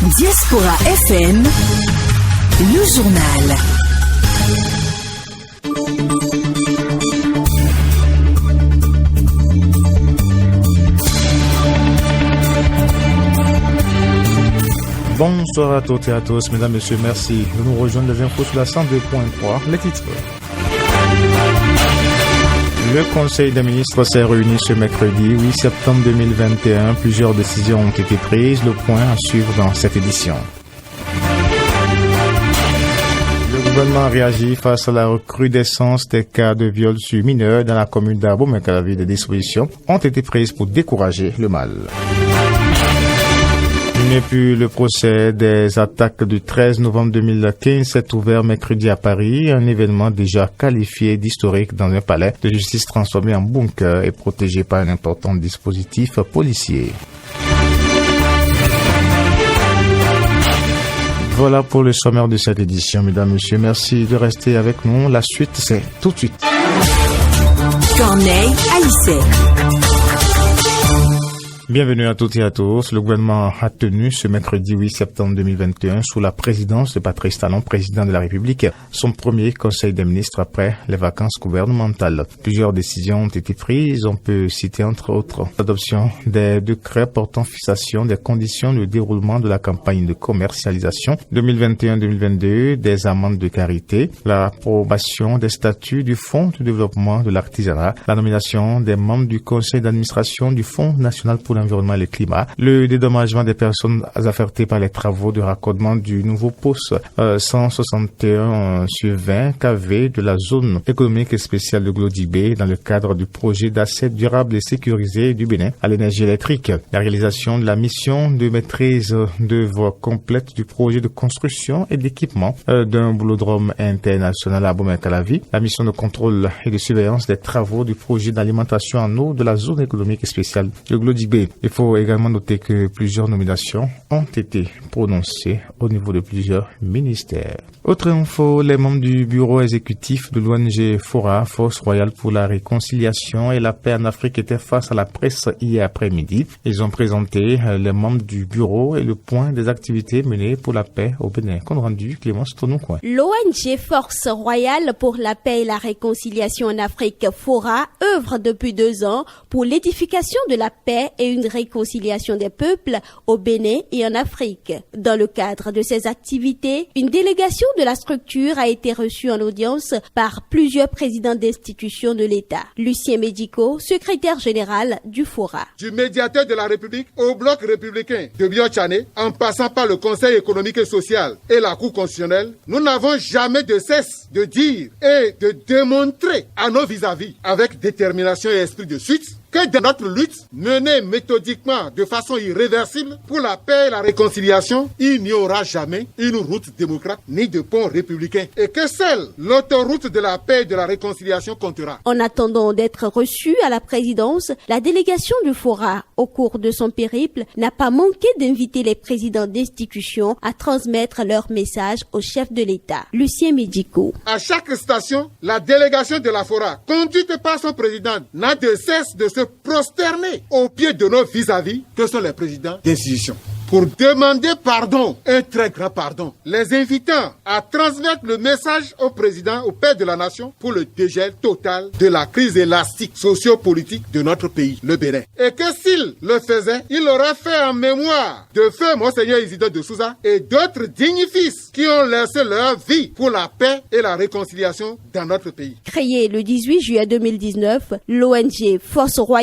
Diaspora FM, le journal. Bonsoir à toutes et à tous, mesdames, messieurs, merci de nous rejoindre les infos sur la 102.3, les titres. Le Conseil des ministres s'est réuni ce mercredi 8 septembre 2021. Plusieurs décisions ont été prises. Le point à suivre dans cette édition. Le gouvernement réagit face à la recrudescence des cas de viol sur mineurs dans la commune d'Abomey-Calavi. Des dispositions ont été prises pour décourager le mal. Et puis le procès des attaques du 13 novembre 2015 s'est ouvert mercredi à Paris, un événement déjà qualifié d'historique dans un palais de justice transformé en bunker et protégé par un important dispositif policier. Voilà pour le sommaire de cette édition, mesdames, messieurs. Merci de rester avec nous. La suite, c'est tout de suite. Corneille Aïssé. Bienvenue à toutes et à tous. Le gouvernement a tenu ce mercredi 8 septembre 2021 sous la présidence de Patrice Talon, président de la République, son premier conseil des ministres après les vacances gouvernementales. Plusieurs décisions ont été prises. On peut citer entre autres l'adoption des décrets portant fixation des conditions de déroulement de la campagne de commercialisation 2021-2022, des amendes de carité, l'approbation des statuts du Fonds de développement de l'artisanat, la nomination des membres du conseil d'administration du Fonds national pour l'environnement et le climat, le dédommagement des personnes affectées par les travaux de raccordement du nouveau poste 161/20 kV de la zone économique spéciale de Glodibé dans le cadre du projet d'accès durable et sécurisé du Bénin à l'énergie électrique, la réalisation de la mission de maîtrise d'œuvre complète du projet de construction et d'équipement d'un boulodrome international à Abomey-Calavi, la mission de contrôle et de surveillance des travaux du projet d'alimentation en eau de la zone économique spéciale de Glodibé. Il faut également noter que plusieurs nominations ont été prononcées au niveau de plusieurs ministères. Autre info, les membres du bureau exécutif de l'ONG FORA, Force Royale pour la Réconciliation et la Paix en Afrique, étaient face à la presse hier après-midi. Ils ont présenté les membres du bureau et le point des activités menées pour la paix au Bénin. Compte rendu, Clémence Tonoukouin. L'ONG Force Royale pour la Paix et la Réconciliation en Afrique, FORA, œuvre depuis 2 ans pour l'édification de la paix et une réconciliation des peuples au Bénin et en Afrique. Dans le cadre de ces activités, une délégation de la structure a été reçue en audience par plusieurs présidents d'institutions de l'État. Lucien Médico, secrétaire général du FORA. Du médiateur de la République au bloc républicain de Biotchané, en passant par le Conseil économique et social et la Cour constitutionnelle, nous n'avons jamais de cesse de dire et de démontrer à nos vis-à-vis, avec détermination et esprit de suite, que dans notre lutte, menée méthodiquement de façon irréversible pour la paix et la réconciliation, il n'y aura jamais une route démocrate ni de pont républicain et que seule l'autoroute de la paix et de la réconciliation comptera. En attendant d'être reçue à la présidence, la délégation du FORA, au cours de son périple, n'a pas manqué d'inviter les présidents d'institutions à transmettre leur message au chef de l'État, Lucien Médico. À chaque station, la délégation de la FORA, conduite par son président, n'a de cesse de se prosterner aux pieds de nos vis-à-vis, que sont les présidents d'institutions, pour demander pardon, un très grand pardon, les invitant à transmettre le message au président, au père de la nation, pour le dégel total de la crise élastique socio-politique de notre pays, le Bénin. Et que s'il le faisait, il aurait fait en mémoire de feu Monseigneur Isidore de Souza et d'autres dignes fils qui ont laissé leur vie pour la paix et la réconciliation dans notre pays. Créée le 18 juillet 2019, l'ONG Force Royale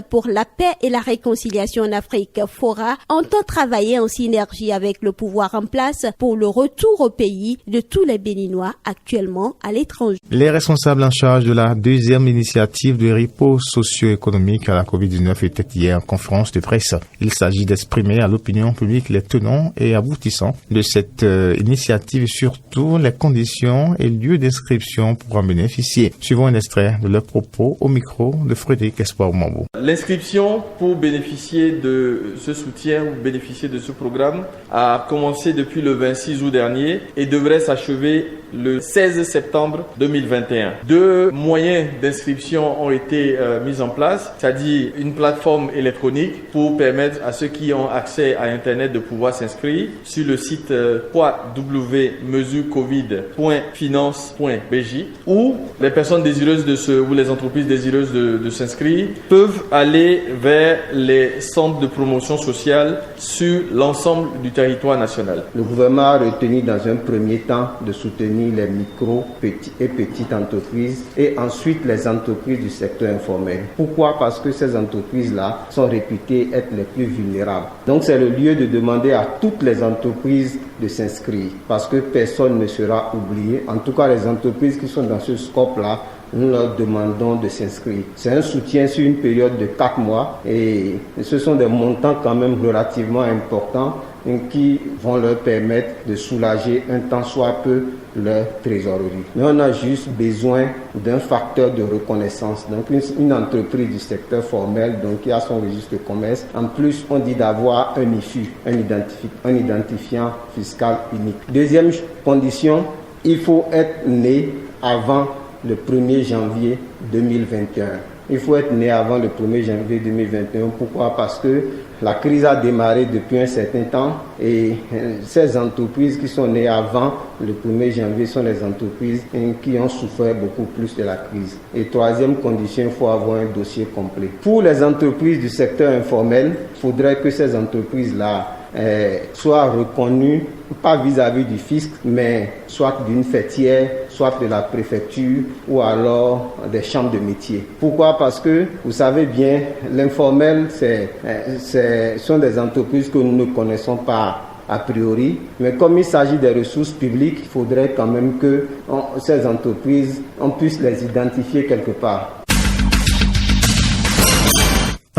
pour la Paix et la Réconciliation en Afrique, FORA, entend travailler en synergie avec le pouvoir en place pour le retour au pays de tous les Béninois actuellement à l'étranger. Les responsables en charge de la deuxième initiative de riposte socio-économique à la COVID-19 étaient hier en conférence de presse. Il s'agit d'exprimer à l'opinion publique les tenants et aboutissants de cette initiative et surtout les conditions et lieux d'inscription pour en bénéficier. Suivons un extrait de leurs propos au micro de Frédéric Espoir Mambou. L'inscription pour bénéficier de ce soutien ou bénéficier de ce programme a commencé depuis le 26 août dernier et devrait s'achever le 16 septembre 2021. 2 moyens d'inscription ont été mis en place, c'est-à-dire une plateforme électronique pour permettre à ceux qui ont accès à Internet de pouvoir s'inscrire sur le site www.mesurecovid.finance.bj, où les personnes désireuses ou les entreprises désireuses de s'inscrire peuvent aller vers les centres de promotion sociale sur l'ensemble du territoire national. Le gouvernement a retenu dans un premier temps de soutenir les micro, petites entreprises et ensuite les entreprises du secteur informel. Pourquoi? Parce que ces entreprises-là sont réputées être les plus vulnérables. Donc c'est le lieu de demander à toutes les entreprises de s'inscrire parce que personne ne sera oublié. En tout cas, les entreprises qui sont dans ce scope-là, nous leur demandons de s'inscrire. C'est un soutien sur une période de 4 mois et ce sont des montants quand même relativement importants qui vont leur permettre de soulager un tant soit peu leur trésorerie. Mais on a juste besoin d'un facteur de reconnaissance. Donc une entreprise du secteur formel qui a son registre de commerce. En plus, on dit d'avoir un IFU, un identifiant fiscal unique. Deuxième condition, il faut être né avant le 1er janvier 2021. Il faut être né avant le 1er janvier 2021. Pourquoi? Parce que la crise a démarré depuis un certain temps et ces entreprises qui sont nées avant le 1er janvier sont les entreprises qui ont souffert beaucoup plus de la crise. Et troisième condition, il faut avoir un dossier complet. Pour les entreprises du secteur informel, il faudrait que ces entreprises-là soient reconnues, pas vis-à-vis du fisc, mais soit d'une fêtière, soit de la préfecture ou alors des chambres de métier. Pourquoi? Parce que, vous savez bien, l'informel, sont des entreprises que nous ne connaissons pas a priori, mais comme il s'agit des ressources publiques, il faudrait quand même que ces entreprises, on puisse les identifier quelque part.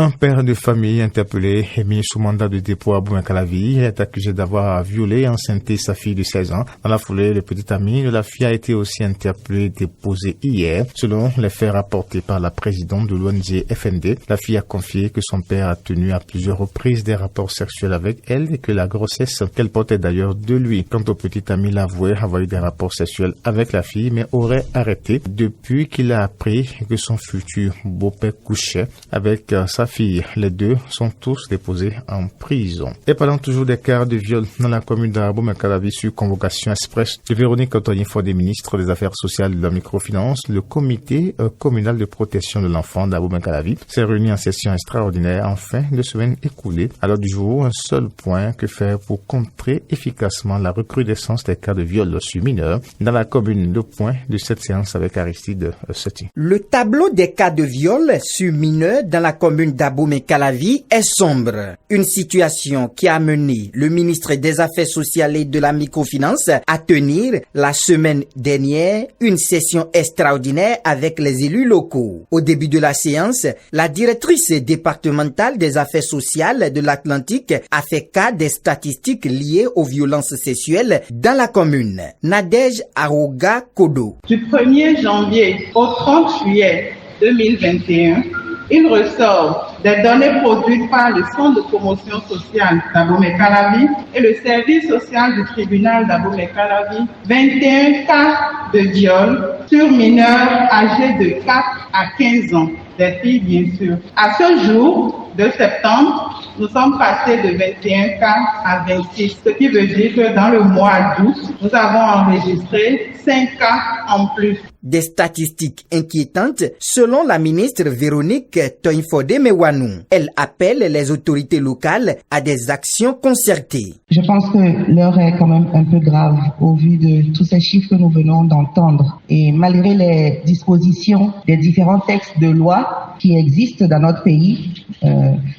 Un père de famille interpellé et mis sous mandat de dépôt à Boumé-Calavi est accusé d'avoir violé et enceinté sa fille de 16 ans. Dans la foulée, le petit ami de la fille a été aussi interpellé et déposé hier. Selon les faits rapportés par la présidente de l'ONG FND, la fille a confié que son père a tenu à plusieurs reprises des rapports sexuels avec elle et que la grossesse qu'elle portait d'ailleurs de lui. Quant au petit ami, l'avoué avoir eu des rapports sexuels avec la fille mais aurait arrêté depuis qu'il a appris que son futur beau-père couchait avec sa fille. Les deux sont tous déposés en prison. Et parlant toujours des cas de viol dans la commune d'Boumé-Calavi sur convocation express de Véronique Otonifo, des ministres des Affaires sociales et de la microfinance, le comité communal de protection de l'enfant d'Boumé-Calavi s'est réuni en session extraordinaire en fin de semaine écoulée. À l'heure du jour, un seul point: que faire pour contrer efficacement la recrudescence des cas de viol sur mineurs dans la commune. Le point de cette séance avec Aristide Seti. Le tableau des cas de viol sur mineurs dans la commune d'Boumé-Calavi est sombre. Une situation qui a amené le ministre des Affaires sociales et de la microfinance à tenir la semaine dernière une session extraordinaire avec les élus locaux. Au début de la séance, la directrice départementale des affaires sociales de l'Atlantique a fait cas des statistiques liées aux violences sexuelles dans la commune. Nadège Aroga Kodo. Du 1er janvier au 30 juillet 2021, il ressort des données produites par le Centre de promotion sociale d'Boumé-Calavi et le service social du tribunal d'Boumé-Calavi, 21 cas de viol sur mineurs âgés de 4 à 15 ans, des filles bien sûr. À ce jour de septembre, nous sommes passés de 21 cas à 26, ce qui veut dire que dans le mois d'août, nous avons enregistré 5 cas en plus. Des statistiques inquiétantes selon la ministre Véronique Otonifo-Mewanou. Elle appelle les autorités locales à des actions concertées. Je pense que l'heure est quand même un peu grave au vu de tous ces chiffres que nous venons d'entendre. Et malgré les dispositions des différents textes de loi qui existent dans notre pays,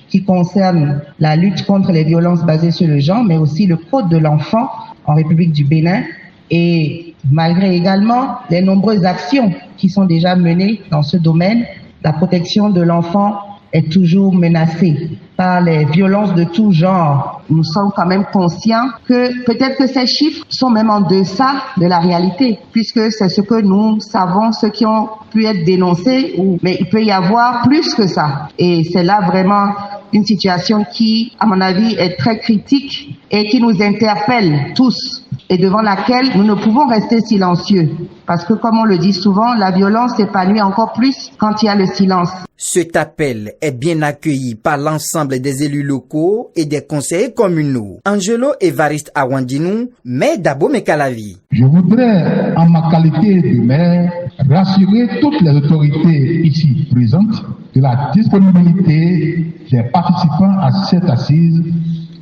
qui concernent la lutte contre les violences basées sur le genre, mais aussi le Code de l'enfant en République du Bénin, et malgré également les nombreuses actions qui sont déjà menées dans ce domaine, la protection de l'enfant est toujours menacée par les violences de tout genre. Nous sommes quand même conscients que peut-être que ces chiffres sont même en deçà de la réalité, puisque c'est ce que nous savons, ceux qui ont pu être dénoncés, mais il peut y avoir plus que ça. Et c'est là vraiment une situation qui, à mon avis, est très critique et qui nous interpelle tous. et devant laquelle nous ne pouvons rester silencieux. Parce que, comme on le dit souvent, la violence s'épanouit encore plus quand il y a le silence. Cet appel est bien accueilli par l'ensemble des élus locaux et des conseillers communaux. Angelo Évariste Awandinou, maire d'Abomey-Calavi. Je voudrais, en ma qualité de maire, rassurer toutes les autorités ici présentes de la disponibilité des participants à cette assise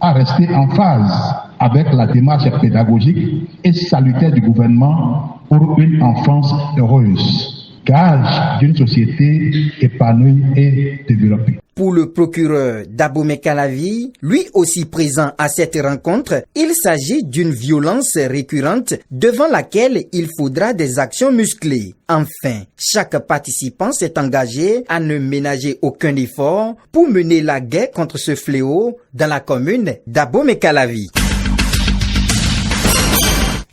à rester en phase avec la démarche pédagogique et salutaire du gouvernement pour une enfance heureuse, gage d'une société épanouie et développée. Pour le procureur d'Abomey-Calavi, lui aussi présent à cette rencontre, il s'agit d'une violence récurrente devant laquelle il faudra des actions musclées. Enfin, chaque participant s'est engagé à ne ménager aucun effort pour mener la guerre contre ce fléau dans la commune d'Abomey-Calavi.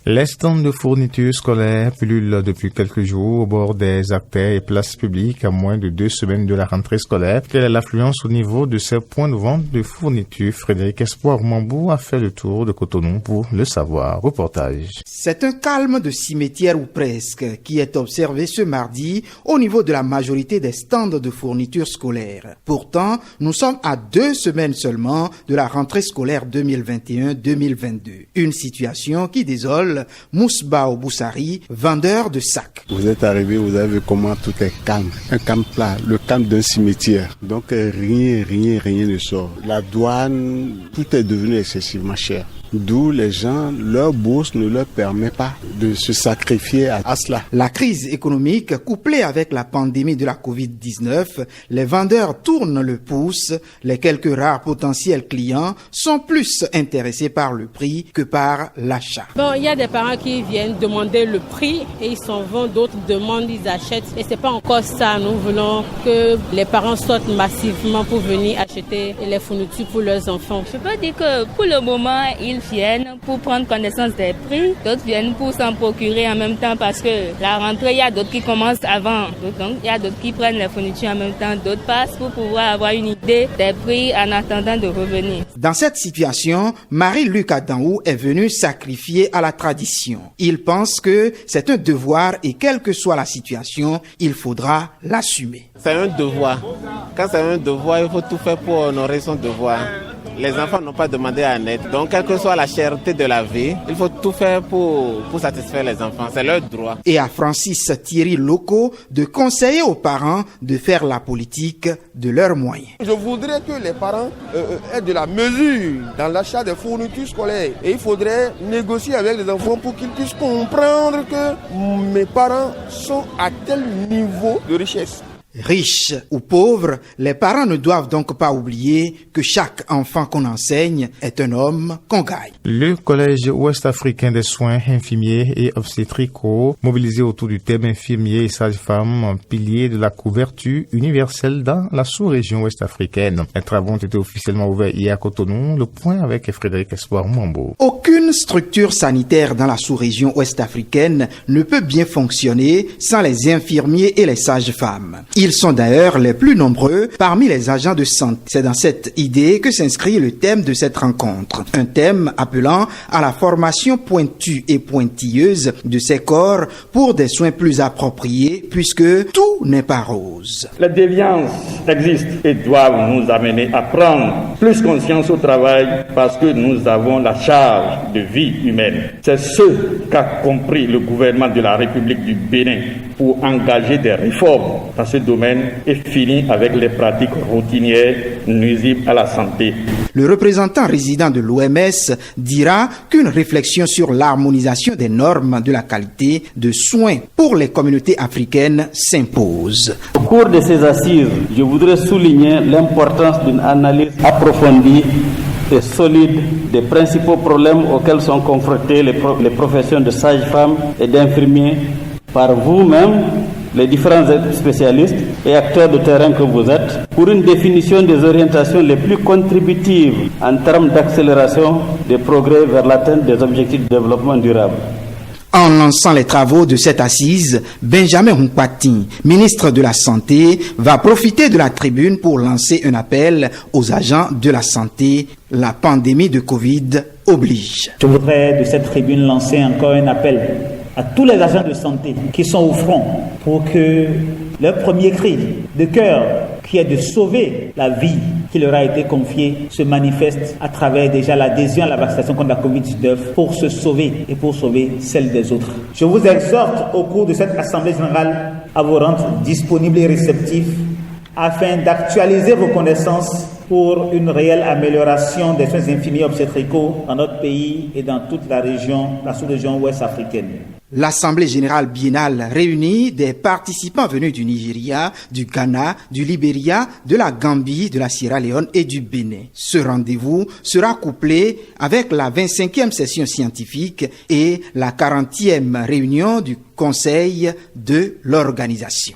Les stands de fournitures scolaires pullulent depuis quelques jours au bord des artères et places publiques à moins de 2 semaines de la rentrée scolaire. Quelle est l'affluence au niveau de ces points de vente de fournitures? Frédéric Espoir Mambou a fait le tour de Cotonou pour le savoir. Reportage. C'est un calme de cimetière ou presque qui est observé ce mardi au niveau de la majorité des stands de fournitures scolaires. Pourtant, nous sommes à 2 semaines seulement de la rentrée scolaire 2021-2022. Une situation qui désole Mousbao Boussari, vendeur de sacs. Vous êtes arrivé, vous avez vu comment tout est calme. Un calme plat, le calme d'un cimetière. Donc rien ne sort. La douane, tout est devenu excessivement cher. D'où les gens, leur bourse ne leur permet pas de se sacrifier à cela. La crise économique, couplée avec la pandémie de la Covid-19, les vendeurs tournent le pouce. Les quelques rares potentiels clients sont plus intéressés par le prix que par l'achat. Bon, il y a des parents qui viennent demander le prix et ils s'en vont, d'autres demandent, ils achètent. Et c'est pas encore ça. Nous voulons que les parents sortent massivement pour venir acheter les fournitures pour leurs enfants. Je peux dire que pour le moment, ils viennent pour prendre connaissance des prix, d'autres viennent pour s'en procurer en même temps parce que la rentrée, il y a d'autres qui commencent avant, donc il y a d'autres qui prennent les fournitures en même temps, d'autres passent pour pouvoir avoir une idée des prix en attendant de revenir. Dans cette situation, Marie-Luc Adamou est venue sacrifier à la tradition. Il pense que c'est un devoir et quelle que soit la situation, il faudra l'assumer. C'est un devoir. Quand c'est un devoir, il faut tout faire pour honorer son devoir. Les enfants n'ont pas demandé à naître. Donc, quelle que soit la cherté de la vie, il faut tout faire pour satisfaire les enfants. C'est leur droit. Et à Francis Thierry Loco de conseiller aux parents de faire la politique de leurs moyens. Je voudrais que les parents aient de la mesure dans l'achat des fournitures scolaires. Et il faudrait négocier avec les enfants pour qu'ils puissent comprendre que mes parents sont à tel niveau de richesse. Riches ou pauvres, les parents ne doivent donc pas oublier que chaque enfant qu'on enseigne est un homme qu'on gagne. Le Collège ouest-africain des soins infirmiers et obstétricaux, mobilisé autour du thème infirmier et sage-femme, pilier de la couverture universelle dans la sous-région ouest-africaine. Les travaux ont été officiellement ouverts hier à Cotonou. Le point avec Frédéric Espoir Mambo. Aucune structure sanitaire dans la sous-région ouest-africaine ne peut bien fonctionner sans les infirmiers et les sages-femmes. Ils sont d'ailleurs les plus nombreux parmi les agents de santé. C'est dans cette idée que s'inscrit le thème de cette rencontre. Un thème appelant à la formation pointue et pointilleuse de ces corps pour des soins plus appropriés puisque tout n'est pas rose. Les déviances existent et doivent nous amener à prendre plus conscience au travail parce que nous avons la charge de vie humaine. C'est ce qu'a compris le gouvernement de la République du Bénin pour engager des réformes dans ce domaine et finir avec les pratiques routinières nuisibles à la santé. Le représentant résident de l'OMS dira qu'une réflexion sur l'harmonisation des normes de la qualité de soins pour les communautés africaines s'impose. Au cours de ces assises, je voudrais souligner l'importance d'une analyse approfondie et solide des principaux problèmes auxquels sont confrontées les professions de sages-femmes et d'infirmiers par vous-même, les différents spécialistes et acteurs de terrain que vous êtes, pour une définition des orientations les plus contributives en termes d'accélération des progrès vers l'atteinte des objectifs de développement durable. En lançant les travaux de cette assise, Benjamin Hunkpati, ministre de la Santé, va profiter de la tribune pour lancer un appel aux agents de la santé. La pandémie de Covid oblige. Je voudrais de cette tribune lancer encore un appel à tous les agents de santé qui sont au front pour que leur premier cri de cœur, qui est de sauver la vie qui leur a été confiée, se manifeste à travers déjà l'adhésion à la vaccination contre la Covid-19 pour se sauver et pour sauver celle des autres. Je vous exhorte au cours de cette Assemblée générale à vous rendre disponibles et réceptifs afin d'actualiser vos connaissances pour une réelle amélioration des soins infirmiers obstétricaux dans notre pays et dans toute la sous-région ouest africaine. L'Assemblée générale biennale réunit des participants venus du Nigeria, du Ghana, du Libéria, de la Gambie, de la Sierra Leone et du Bénin. Ce rendez-vous sera couplé avec la 25e session scientifique et la 40e réunion du Conseil de l'organisation.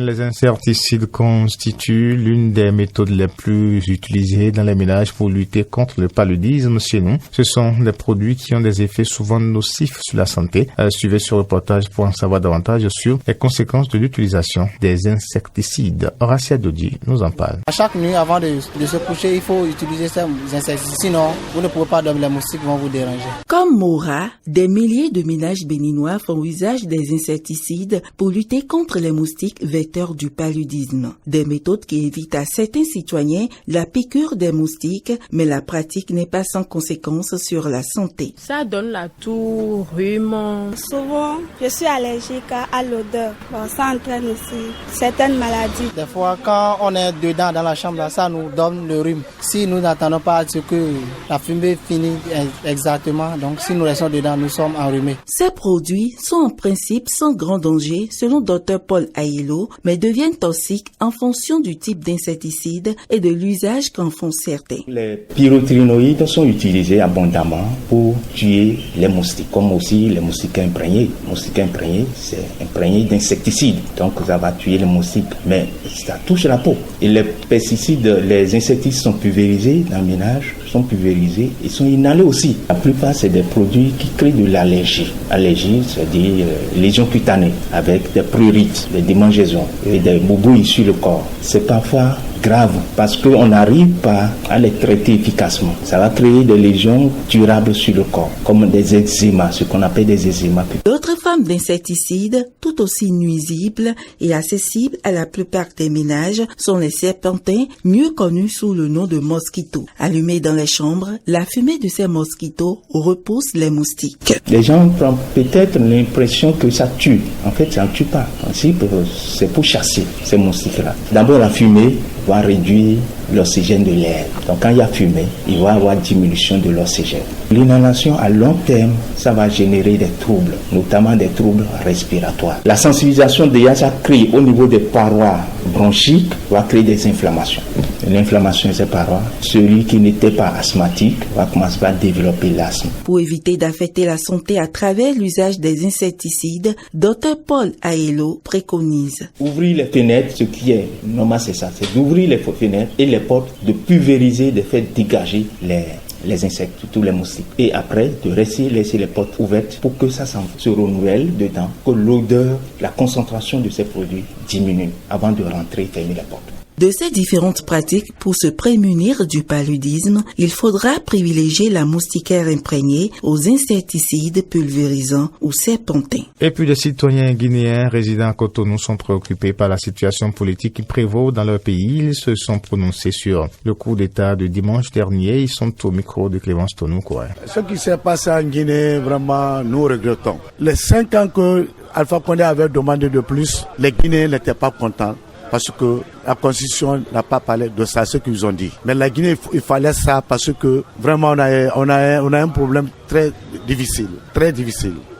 Les insecticides constituent l'une des méthodes les plus utilisées dans les ménages pour lutter contre le paludisme chez nous. Ce sont des produits qui ont des effets souvent nocifs sur la santé. Suivez ce reportage pour en savoir davantage sur les conséquences de l'utilisation des insecticides. Horacia Dodi nous en parle. À chaque nuit, avant de se coucher, il faut utiliser ces insecticides. Sinon, vous ne pouvez pas dormir, les moustiques vont vous déranger. Comme Mora, des milliers de ménages béninois font usage des insecticides pour lutter contre les moustiques vecteurs du paludisme. Des méthodes qui évitent à certains citoyens la piqûre des moustiques, mais la pratique n'est pas sans conséquences sur la santé. Ça donne la toux, rhume. Souvent, je suis allergique à l'odeur. Bon, ça entraîne aussi certaines maladies. Des fois, quand on est dedans dans la chambre, ça nous donne le rhume. Si nous n'attendons pas à ce que la fumée finisse exactement, donc si nous restons dedans, nous sommes enrhumés. Ces produits sont en principe sans grand danger, selon Dr Paul Aïlo, mais deviennent toxiques en fonction du type d'insecticide et de l'usage qu'en font certains. Les pyrotrinoïdes sont utilisés abondamment pour tuer les moustiques, comme aussi les moustiques imprégnés. Les moustiques imprégnés, c'est imprégné d'insecticides, donc ça va tuer les moustiques, mais ça touche la peau. Et les pesticides, les insecticides sont pulvérisés dans le ménage, sont pulvérisés et sont inhalés aussi. La plupart, c'est des produits qui créent de l'allergie. Allergie, c'est-à-dire lésions cutanées avec des prurites, des démangeaisons et des boubouilles sur le corps. C'est parfois grave parce qu'on n'arrive pas à les traiter efficacement. Ça va créer des lésions durables sur le corps, comme des eczémas, ce qu'on appelle des eczémas. D'autres formes d'insecticides, tout aussi nuisibles et accessibles à la plupart des ménages, sont les serpentins, mieux connus sous le nom de mosquitos. Allumés dans les chambres, la fumée de ces mosquitos repousse les moustiques. Les gens ont peut-être l'impression que ça tue. En fait, ça ne tue pas. En principe, c'est pour chasser ces moustiques-là. D'abord, la fumée va réduire l'oxygène de l'air. Donc quand il y a fumée, il va y avoir diminution de l'oxygène. L'inhalation à long terme, ça va générer des troubles, notamment des troubles respiratoires. La sensibilisation déjà, ça crée au niveau des parois bronchiques, va créer des inflammations. L'inflammation de ces parois, celui qui n'était pas asthmatique va commencer à développer l'asthme. Pour éviter d'affecter la santé à travers l'usage des insecticides, Dr Paul Aïlo préconise. Ouvrir les fenêtres, ce qui est normal, c'est ça, c'est d'ouvrir les fenêtres et les portes, de pulvériser, de faire dégager les insectes, tous les moustiques. Et après, de laisser les portes ouvertes pour que ça se renouvelle dedans, que l'odeur, la concentration de ces produits diminue avant de rentrer et fermer la porte. De ces différentes pratiques, pour se prémunir du paludisme, il faudra privilégier la moustiquaire imprégnée aux insecticides pulvérisants ou serpentins. Et puis les citoyens guinéens résidant à Cotonou sont préoccupés par la situation politique qui prévaut dans leur pays. Ils se sont prononcés sur le coup d'État de dimanche dernier. Ils sont au micro de Clémence Tonou-Koué. Ce qui s'est passé en Guinée, vraiment, nous regrettons. Les 5 ans que Alpha Condé avait demandé de plus, les Guinéens n'étaient pas contents. Parce que la Constitution n'a pas parlé de ça, ce qu'ils ont dit. Mais la Guinée, il fallait ça parce que vraiment on a un problème très difficile.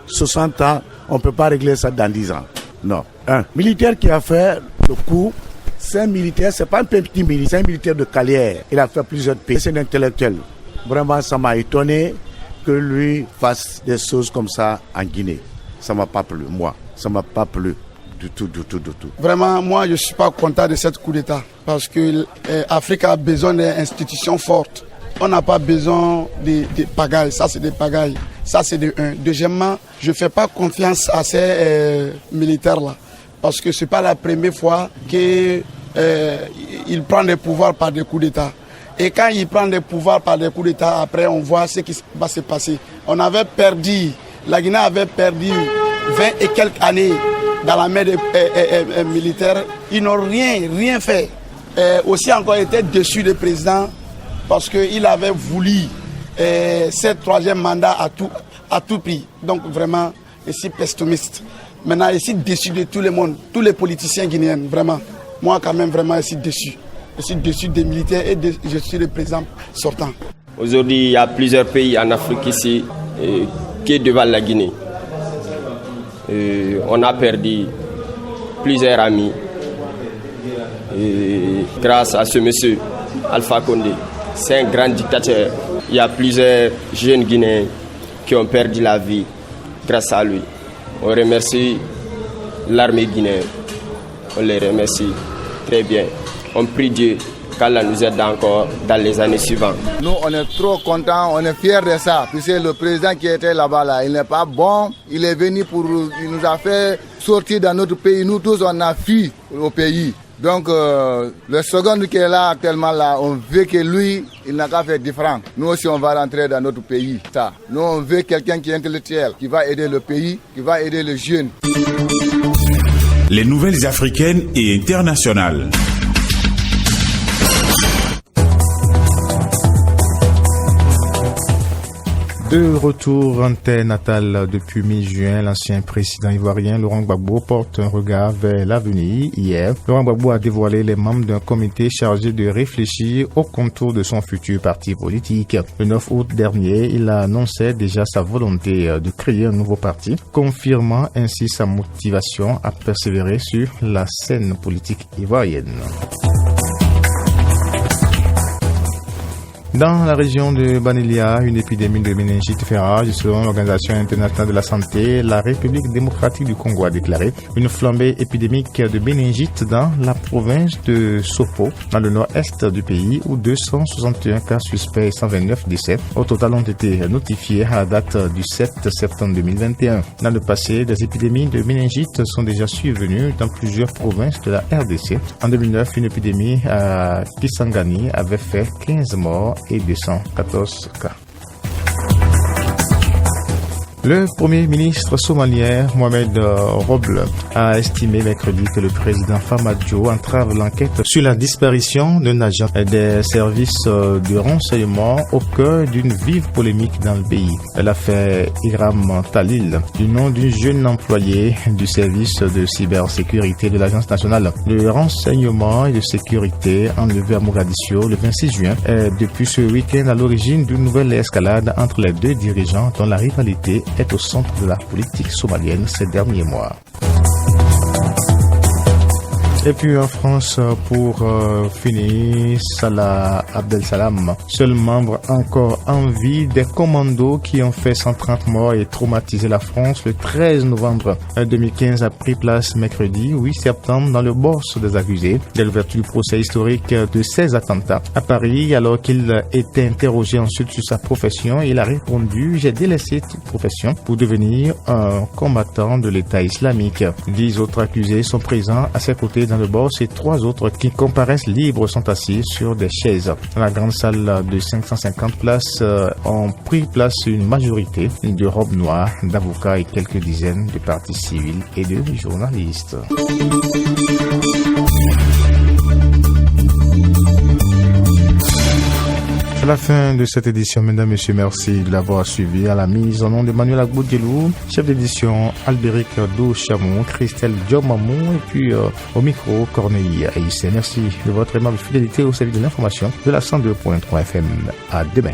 60 ans, on ne peut pas régler ça dans 10 ans. Non. Un militaire qui a fait le coup, c'est un militaire, c'est pas un petit militaire, c'est un militaire de carrière. Il a fait plusieurs pays. C'est un intellectuel. Vraiment, ça m'a étonné que lui fasse des choses comme ça en Guinée. Ça m'a pas plu, moi. Ça m'a pas plu. Du tout. Vraiment, moi, je ne suis pas content de cette coup d'État parce que l'Afrique a besoin d'institutions fortes. On n'a pas besoin de pagailles. Ça, c'est des pagailles. Ça, c'est de un. Deuxièmement, je ne fais pas confiance à ces militaires-là. Parce que ce n'est pas la première fois qu'il prend des pouvoirs par des coups d'État. Et quand il prend des pouvoirs par des coups d'État, après, on voit ce qui va se passer. La Guinée avait perdu 20 et quelques années dans la main des militaires. Ils n'ont rien fait. Aussi encore été déçu du président parce qu'il avait voulu ce troisième mandat à tout prix. Donc vraiment, je suis pessimiste. Maintenant, je suis déçu de tout le monde, tous les politiciens guinéens, vraiment. Moi, quand même, vraiment, je suis déçu. Je suis déçu des militaires et je suis le président sortant. Aujourd'hui, il y a plusieurs pays en Afrique ici qui est devant la Guinée. On a perdu plusieurs amis grâce à ce monsieur Alpha Condé. C'est un grand dictateur. Il y a plusieurs jeunes Guinéens qui ont perdu la vie grâce à lui. On remercie l'armée guinéenne. On les remercie très bien. On prie Dieu qu'Allah nous aide encore dans les années suivantes. Nous, on est trop contents, on est fiers de ça. Puisque le président qui était là-bas, là, il n'est pas bon. Il est venu il nous a fait sortir dans notre pays. Nous tous, on a fui au pays. Donc, le second qui est là actuellement, là, on veut que lui, il n'a qu'à faire différent. Nous aussi, on va rentrer dans notre pays. Ça. Nous, on veut quelqu'un qui est intellectuel, qui va aider le pays, qui va aider les jeunes. Les nouvelles africaines et internationales. De retour en terre natale depuis mi-juin, l'ancien président ivoirien Laurent Gbagbo porte un regard vers l'avenir. Hier, Laurent Gbagbo a dévoilé les membres d'un comité chargé de réfléchir au contour de son futur parti politique. Le 9 août dernier, il a annoncé déjà sa volonté de créer un nouveau parti, confirmant ainsi sa motivation à persévérer sur la scène politique ivoirienne. Dans la région de Banilia, une épidémie de méningite fait rage. Selon l'Organisation internationale de la santé, la République démocratique du Congo a déclaré une flambée épidémique de méningite dans la province de Sopo, dans le nord-est du pays, où 261 cas suspects et 129 décès au total ont été notifiés à la date du 7 septembre 2021. Dans le passé, des épidémies de méningite sont déjà survenues dans plusieurs provinces de la RDC. En 2009, une épidémie à Kisangani avait fait 15 morts et 214 cas. Le premier ministre somalien Mohamed Roble a estimé mercredi que le président Farmajo entrave l'enquête sur la disparition d'un agent des services de renseignement au cœur d'une vive polémique dans le pays. L'affaire Iram Talil, du nom d'une jeune employée du service de cybersécurité de l'Agence nationale de renseignement et de sécurité enlevée à Mogadiscio le 26 juin, est depuis ce week-end à l'origine d'une nouvelle escalade entre les deux dirigeants dont la rivalité est au centre de la politique somalienne ces derniers mois. Et puis en France, pour finir, Salah Abdel-Salam, seul membre encore en vie des commandos qui ont fait 130 morts et traumatisé la France le 13 novembre 2015 a pris place mercredi 8 septembre dans le box des accusés de l'ouverture du procès historique de 16 attentats à Paris. Alors qu'il était interrogé ensuite sur sa profession, il a répondu: j'ai délaissé toute profession pour devenir un combattant de l'État islamique. 10 autres accusés sont présents à ses côtés dans le boss et 3 autres qui comparaissent libres sont assis sur des chaises. Dans la grande salle de 550 places ont pris place une majorité de robes noires, d'avocats et quelques dizaines de partis civils et de journalistes. C'est la fin de cette édition, mesdames, messieurs, merci de l'avoir suivi. À la mise en nom de Manuel Agboudielou, chef d'édition Albéric Douchamon, Christelle Diomamou et puis au micro Corneille Aïssé. Merci de votre aimable fidélité au service de l'information de la 102.3 FM. À demain.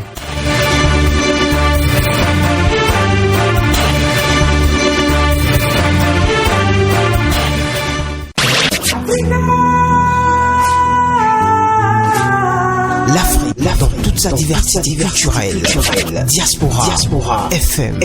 L'Afrique dans toute sa diversité culturelle. Diaspora FM.